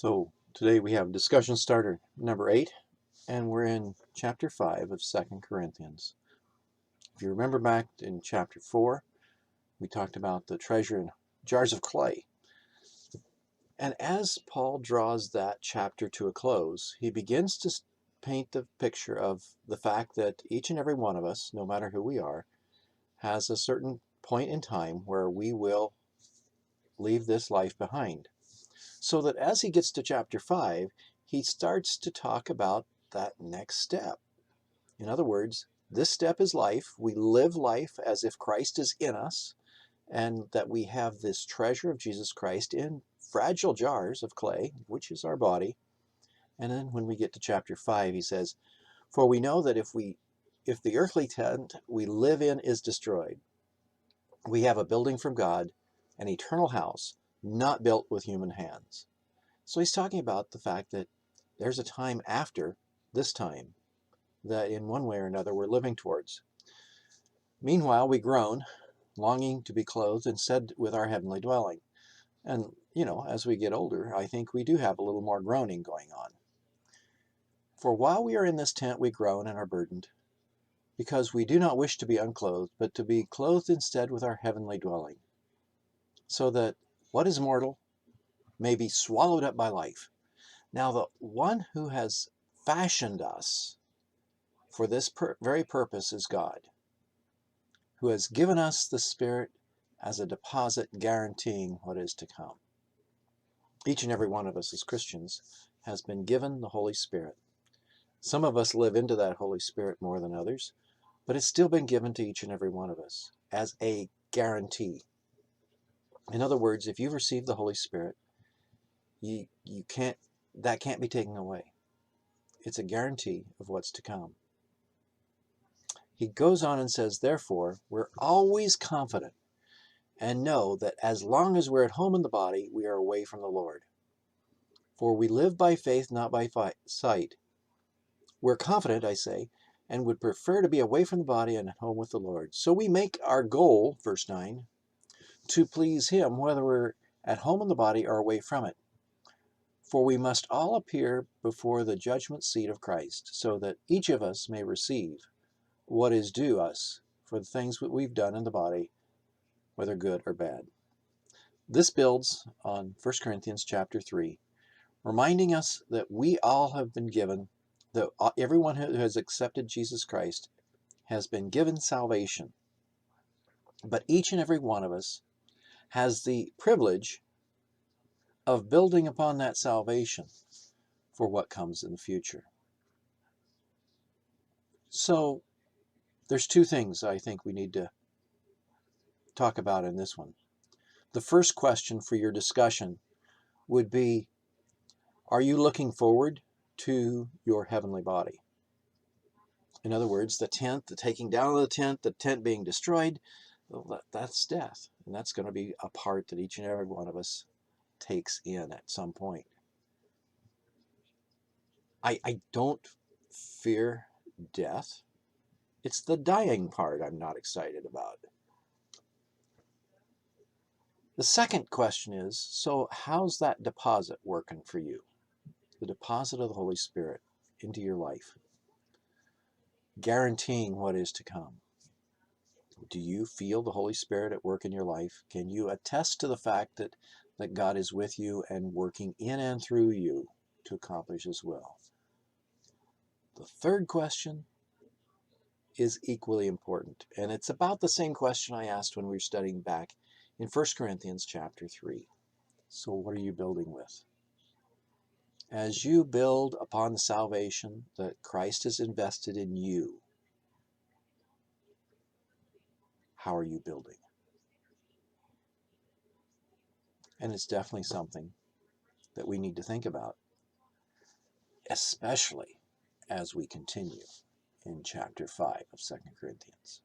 So today we have discussion starter number 8, and we're in chapter 5 of 2 Corinthians. If you remember back in chapter 4, we talked about the treasure in jars of clay. And as Paul draws that chapter to a close, he begins to paint the picture of the fact that each and every one of us, no matter who we are, has a certain point in time where we will leave this life behind. So that as he gets to chapter 5, he starts to talk about that next step. In other words, this step is life. We live life as if Christ is in us, and that we have this treasure of Jesus Christ in fragile jars of clay, which is our body. And then when we get to chapter 5, he says, "For we know that if the earthly tent we live in is destroyed, we have a building from God, an eternal house, not built with human hands." So he's talking about the fact that there's a time after this time that in one way or another we're living towards. Meanwhile, we groan, longing to be clothed instead with our heavenly dwelling. And, as we get older, I think we do have a little more groaning going on. "For while we are in this tent, we groan and are burdened, because we do not wish to be unclothed, but to be clothed instead with our heavenly dwelling, so that what is mortal may be swallowed up by life." Now, the one who has fashioned us for this very purpose is God, who has given us the Spirit as a deposit guaranteeing what is to come. Each and every one of us as Christians has been given the Holy Spirit. Some of us live into that Holy Spirit more than others, but it's still been given to each and every one of us as a guarantee. In other words, if you've received the Holy Spirit, that can't be taken away. It's a guarantee of what's to come. He goes on and says, "Therefore, we're always confident and know that as long as we're at home in the body, we are away from the Lord. For we live by faith, not by sight. We're confident, I say, and would prefer to be away from the body and at home with the Lord. So we make our goal," verse 9, "to please Him, whether we're at home in the body or away from it. For we must all appear before the judgment seat of Christ, so that each of us may receive what is due us for the things that we've done in the body, whether good or bad." This builds on 1 Corinthians chapter 3, reminding us that we all have been given, that everyone who has accepted Jesus Christ has been given salvation. But each and every one of us has the privilege of building upon that salvation for what comes in the future. So there's two things I think we need to talk about in this one. The first question for your discussion would be, are you looking forward to your heavenly body? In other words, the tent, the taking down of the tent being destroyed, well, that's death. And that's going to be a part that each and every one of us takes in at some point. I don't fear death. It's the dying part I'm not excited about. The second question is, so how's that deposit working for you? The deposit of the Holy Spirit into your life, guaranteeing what is to come. Do you feel the Holy Spirit at work in your life? Can you attest to the fact that God is with you and working in and through you to accomplish His will? The third question is equally important, and it's about the same question I asked when we were studying back in 1 Corinthians chapter 3. So what are you building with? As you build upon the salvation that Christ has invested in you, how are you building? And it's definitely something that we need to think about, especially as we continue in chapter 5 of 2 Corinthians.